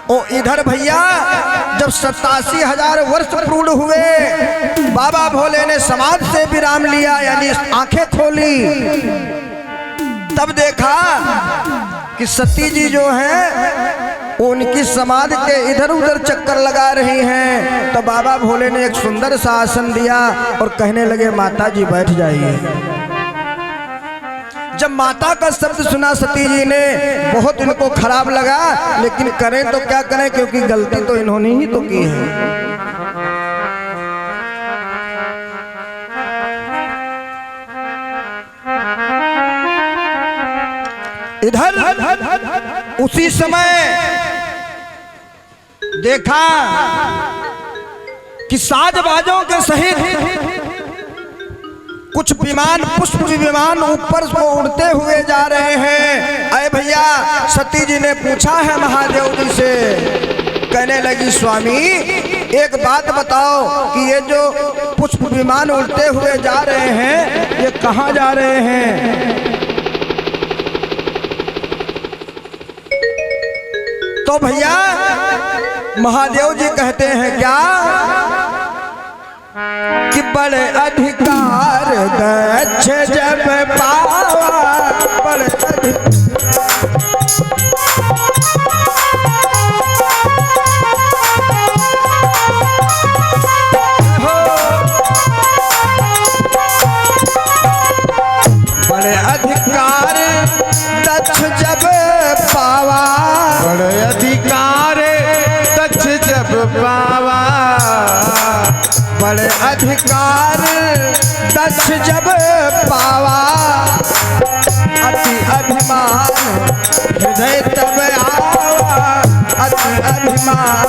ओ इधर भैया, जब 87,000 वर्ष पूर्ण हुए, बाबा भोले ने समाधि से विराम लिया, यानी आंखें खोली, तब देखा कि सती जी जो है उनकी समाधि के इधर उधर चक्कर लगा रही हैं। तो बाबा भोले ने एक सुंदर सा आसन दिया और कहने लगे, माता जी बैठ जाइए। जब माता का शब्द सुना सती जी ने, बहुत इनको खराब लगा, लेकिन करें तो क्या करें, क्योंकि गलती तो इन्होंने ही तो की है। इधर उसी समय देखा कि साजबाजों के सहित कुछ विमान, पुष्प विमान ऊपर को उड़ते हुए जा रहे हैं। अरे भैया, सती जी ने पूछा है महादेव जी से, कहने लगी स्वामी एक बात बताओ कि ये जो पुष्प विमान उड़ते हुए जा रहे हैं, ये कहाँ जा रहे हैं? तो भैया महादेव जी कहते हैं क्या कि बड़े अधिकार दक्ष जब पावा, बड़े बड़े अधिकार दक्ष जब पावा, बड़े अधिकार दक्ष जब पावा, बड़े अधिकार दक्ष जब पावा, अति अभिमान हृदय तब आवा, अति अभिमान।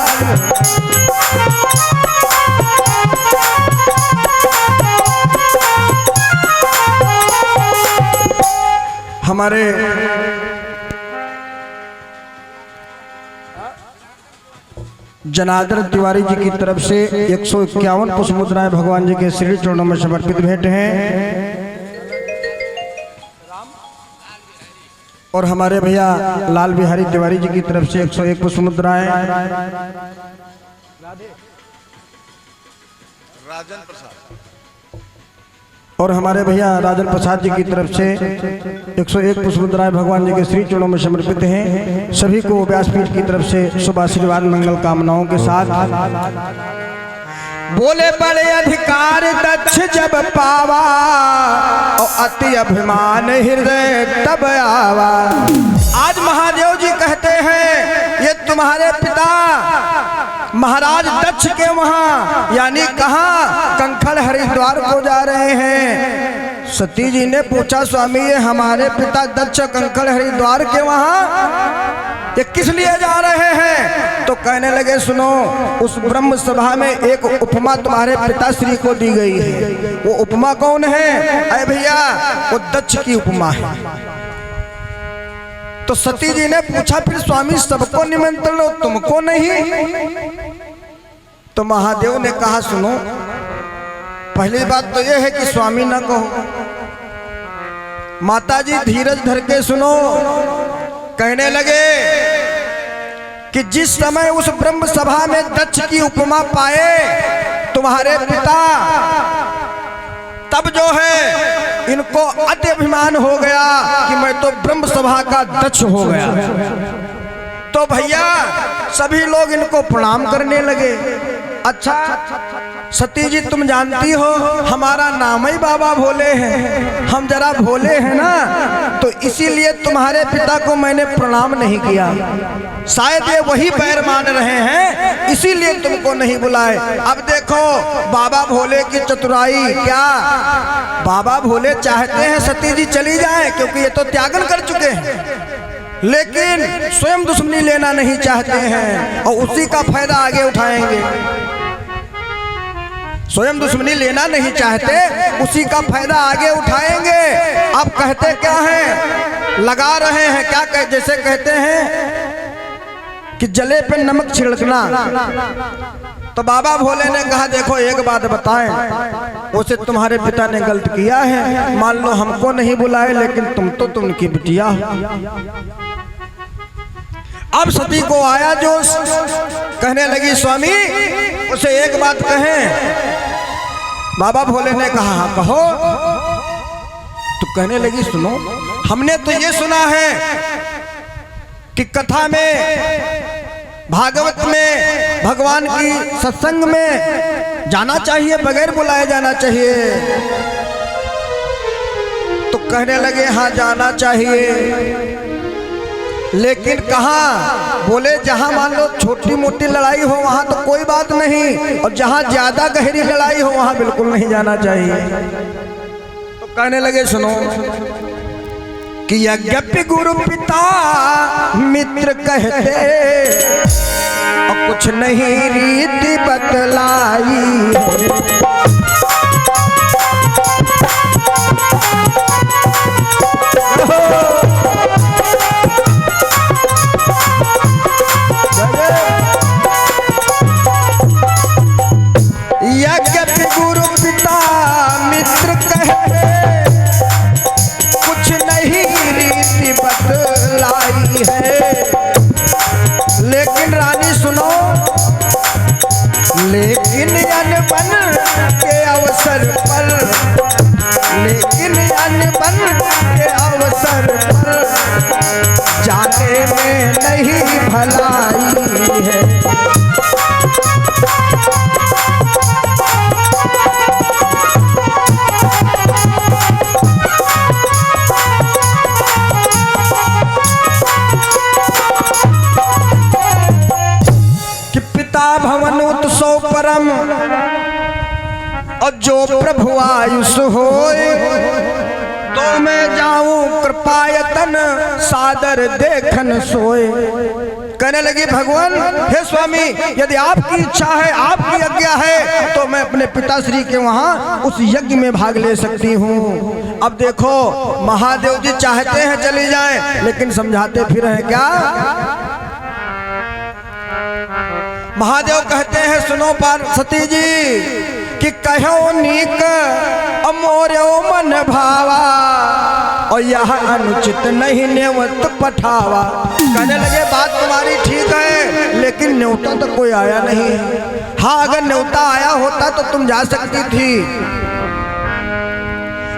हमारे जनार्दन तिवारी जी की तरफ से 151 पुष्प मुद्राएं भगवान जी के श्री चरणों में समर्पित भेंट हैं। और हमारे भैया लाल बिहारी तिवारी जी की तरफ से 101 पुष्प मुद्राएं, राजन प्रसाद, और हमारे भैया राजन प्रसाद जी की तरफ से 101 पुष्प मुद्राएं भगवान जी के श्री चरणों में समर्पित हैं। सभी को व्यासपीठ की तरफ से शुभ आशीर्वाद मंगल कामनाओं के साथ। बोले बड़े अधिकार दक्ष जब पावा, और अति अभिमान हृदय तब आवा। आज महादेव जी कहते हैं ये तुम्हारे पिता महाराज दक्ष के वहां, यानी कहां, कंखल हरिद्वार को जा रहे हैं। सती जी ने पूछा स्वामी ये हमारे पिता दक्ष कंखल हरिद्वार के वहां ये किस लिए जा रहे हैं? तो कहने लगे सुनो, उस ब्रह्म सभा में एक उपमा तुम्हारे पिताश्री को दी गई है। वो उपमा कौन है? अरे भैया वो दक्ष की उपमा है। तो सती जी ने पूछा फिर स्वामी सबको निमंत्रण हो तुमको नहीं? तो महादेव ने कहा सुनो, पहली बात तो यह है कि स्वामी न कहो। माता जी धीरज धर के सुनो। कहने लगे कि जिस समय उस ब्रह्म सभा में दक्ष की उपमा पाए तुम्हारे पिता, तब जो है इनको अति अभिमान हो गया कि मैं तो ब्रह्म सभा का दक्ष हो गया। तो भैया सभी लोग इनको प्रणाम करने लगे। अच्छा सती जी तुम जानती हो हमारा नाम ही बाबा भोले हैं, हम जरा भोले हैं ना, तो इसीलिए तुम्हारे पिता को मैंने प्रणाम नहीं किया। शायद ये वही पैर मान रहे हैं इसीलिए तुमको नहीं बुलाए। अब देखो बाबा भोले की चतुराई क्या, बाबा भोले चाहते हैं सती जी चली जाए क्योंकि ये तो त्यागन कर चुके हैं, लेकिन स्वयं दुश्मनी लेना नहीं चाहते हैं और उसी का फायदा आगे उठाएंगे। स्वयं दुश्मनी लेना नहीं चाहते, उसी का फायदा आगे उठाएंगे। अब कहते क्या हैं, लगा रहे हैं क्या जैसे कहते हैं कि जले पे नमक छिड़कना। तो बाबा भोले ने कहा देखो एक बात बताएं, उसे तुम्हारे पिता ने गलत किया है, मान लो हमको नहीं बुलाए लेकिन तुम तो तुमकी बिटिया हो। अब सती को आया जोश, कहने लगी स्वामी उसे एक बात कहें। बाबा भोले ने कहा हाँ कहो। तो कहने लगी सुनो, हमने तो ये सुना है कि कथा में भागवत में भगवान की सत्संग में जाना चाहिए, बगैर बुलाए जाना चाहिए। तो कहने लगे हाँ जाना चाहिए, लेकिन कहाँ? बोले जहाँ मान लो छोटी मोटी लड़ाई हो वहाँ तो कोई बात नहीं, और जहाँ ज्यादा गहरी लड़ाई हो वहाँ बिल्कुल नहीं जाना चाहिए। तो कहने लगे सुनो कि यज्ञपि गुरु पिता मित्र कहते और कुछ नहीं रीति बतलाई। यज्ञपि गुरु पिता मित्र कहते कुछ नहीं रीति बतलाई है। लेकिन रानी सुनो, लेकिन अनबन के अवसर पर, लेकिन अनबन के अवसर पर जाने में नहीं भलाई है। भवनुत्सव परम और जो प्रभु आयुष होए, तो मैं जाऊं कृपायतन सादर देखन सोए। कहने लगी भगवान हे स्वामी, यदि आपकी इच्छा है, आपकी आज्ञा है, तो मैं अपने पिताश्री के वहां उस यज्ञ में भाग ले सकती हूँ। अब देखो महादेव जी चाहते हैं चली जाएं, लेकिन समझाते फिर हैं क्या? महादेव कहते हैं सुनो पार्वती जी कि कहो नीक अमोर्यो मन भावा, और यह अनुचित नहीं नेवत पठावा। कहने लगे बात तुम्हारी ठीक है, लेकिन न्योता तो कोई आया नहीं। हाँ अगर न्योता आया होता तो तुम जा सकती थी,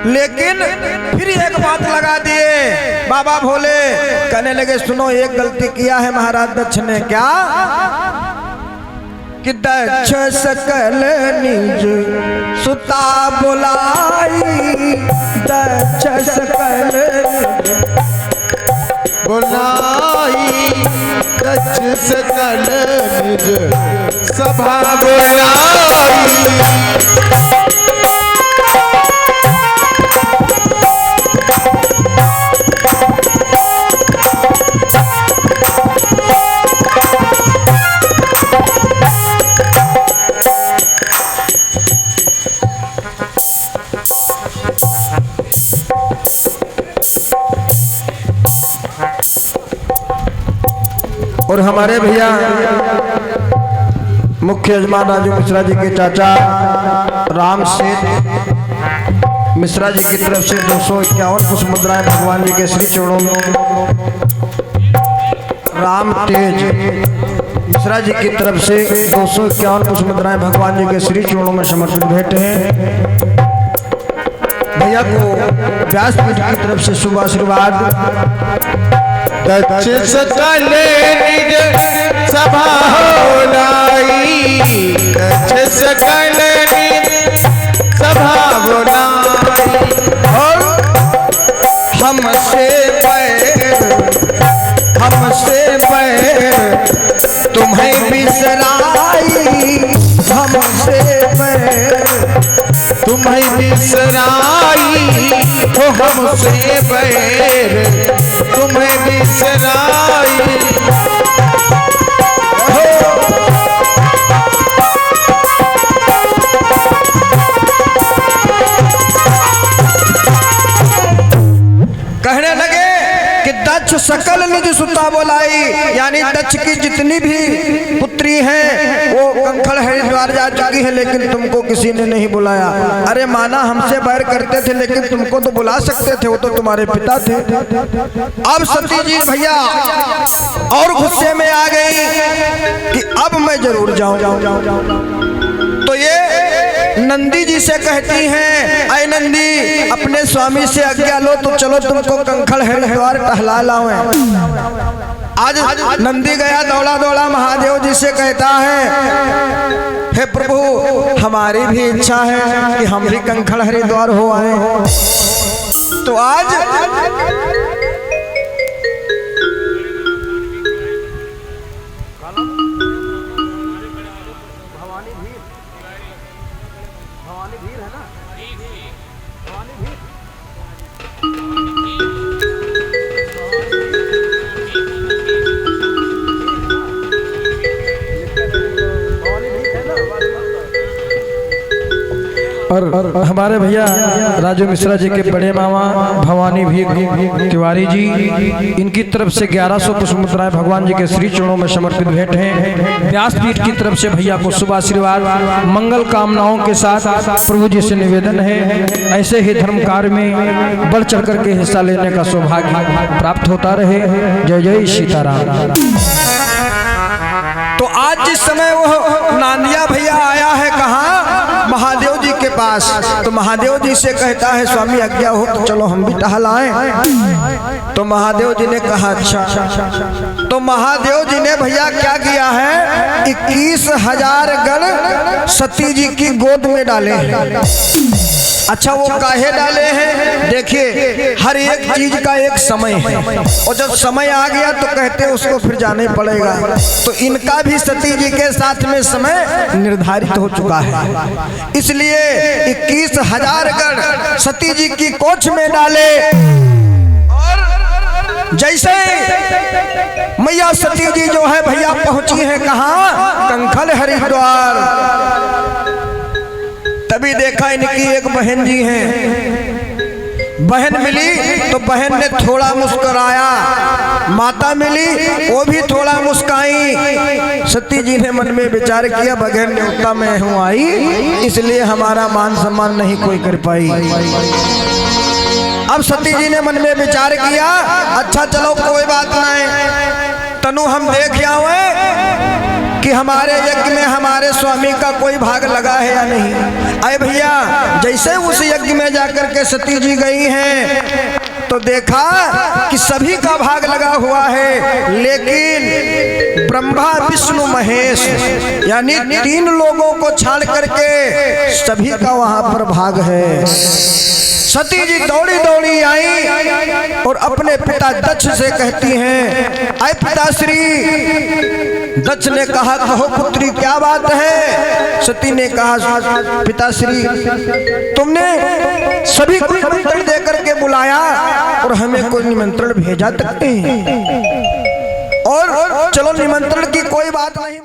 लेकिन फिर एक बात लगा दिए बाबा भोले। कहने लगे सुनो एक गलती किया है महाराज दक्ष ने। क्या? कि दक्ष सकल निज सुता बुलाई, दक्ष सकल बुलाई, दक्ष सकल निज सभा बुलाई। और हमारे भैया मुख्य यजमान राजू मिश्रा जी के चाचा राम सेठ मिश्रा जी की तरफ से 251 पुष्प मुद्राएं भगवान जी के श्री चरणों में। राम तेज मिश्रा जी की तरफ से 251 पुष्प मुद्राएं भगवान जी के श्री चरणों में समर्पित भेंट हैं। भैया को व्यासपीठ की तरफ से शुभ आशीर्वाद। दक्ष सकल निज सभा बुलाई, दक्ष सकल निज सभा बुलाई। और हमसे बैर तुम्हें बिसराई, हमसे बैर तुम्हें बिसराई, हो हमसे बैर तुम्हें बिसराई। कहने लगे कि दक्ष सकल निज सुता बोलाई, यानी दक्ष की जितनी भी पुत्री हैं वो कंखल हरिद्वार जा चुकी है, लेकिन तुमको किसी ने नहीं बुलाया। अरे माना हमसे बैर करते थे, लेकिन तुमको तो बुला सकते थे, वो तो तुम्हारे पिता थे। अब सती जी भैया और गुस्से में आ गई कि अब मैं जरूर जाऊं। तो ये नंदी जी से कहती हैं अय नंदी अपने स्वामी से आज्ञा लो तो चलो तुमको कंखल हरिद्वार टहला लाऊं। आज नंदी गया दौड़ा दौड़ा महादेव जी से कहता है हे प्रभु हमारी भी इच्छा है कि हम भी कंखल हरिद्वार हो आए। तो आज और हमारे भैया राजू मिश्रा जी के बड़े मामा भवानी भी तिवारी जी, इनकी तरफ से 1100 पुष्प मुद्राएं भगवान जी के श्री चरणों में समर्पित भेंट हैं। व्यासपीठ की तरफ से भैया को शुभ आशीर्वाद मंगल कामनाओं के साथ प्रभु जी से निवेदन है, ऐसे ही धर्म कार्य में बढ़ चढ़ कर के हिस्सा लेने का सौभाग्य प्राप्त होता रहे। जय जय सीताराम। तो आज जिस समय वो नांदिया भैया आया है कहाँ, महादेव जी के पास, तो महादेव जी से कहता है स्वामी आज्ञा हो तो चलो हम भी टहल आए। तो महादेव जी ने कहा अच्छा। तो महादेव जी ने भैया क्या किया है, 21,000 गण सती जी की गोद में डाले हैं। अच्छा वो काहे डाले हैं, देखिए हर एक चीज का एक समय है, और जब समय आ गया तो कहते हैं उसको फिर जाने पड़ेगा। तो इनका भी सती जी के साथ में समय निर्धारित हो चुका है, इसलिए 21,000 गण सती जी की कोच में डाले। और जैसे मैया सती जी जो है भैया पहुंची है कहाँ, कंखल हरिद्वार। तभी देखा इनकी एक बहन जी हैं, बहन मिली तो बहन ने थोड़ा मुस्कुराया, माता मिली वो भी थोड़ा मुस्काई। सती जी ने मन में विचार किया बगैर न्योता मैं हूँ आई, इसलिए हमारा मान सम्मान नहीं कोई कर पाई। अब सती जी ने मन में विचार किया अच्छा चलो कोई बात नहीं, तनु हम देख आवे कि हमारे यज्ञ में हमारे स्वामी का कोई भाग लगा है या नहीं। अरे भैया जैसे उस यज्ञ में जाकर के सती जी गई हैं तो देखा कि सभी का भाग लगा हुआ है, लेकिन ब्रह्मा विष्णु महेश यानी 3 लोगों को छाड़ करके सभी का वहां पर भाग है। सती जी दौड़ी दौड़ी आई और अपने पिता दक्ष से कहती हैं आए पिताश्री। दक्ष ने कहा कहो पुत्री क्या बात है। सती ने कहा पिताश्री तुमने सभी को निमंत्रण देकर के बुलाया और हमें कोई निमंत्रण भेजा तक नहीं, और चलो निमंत्रण की कोई बात नहीं।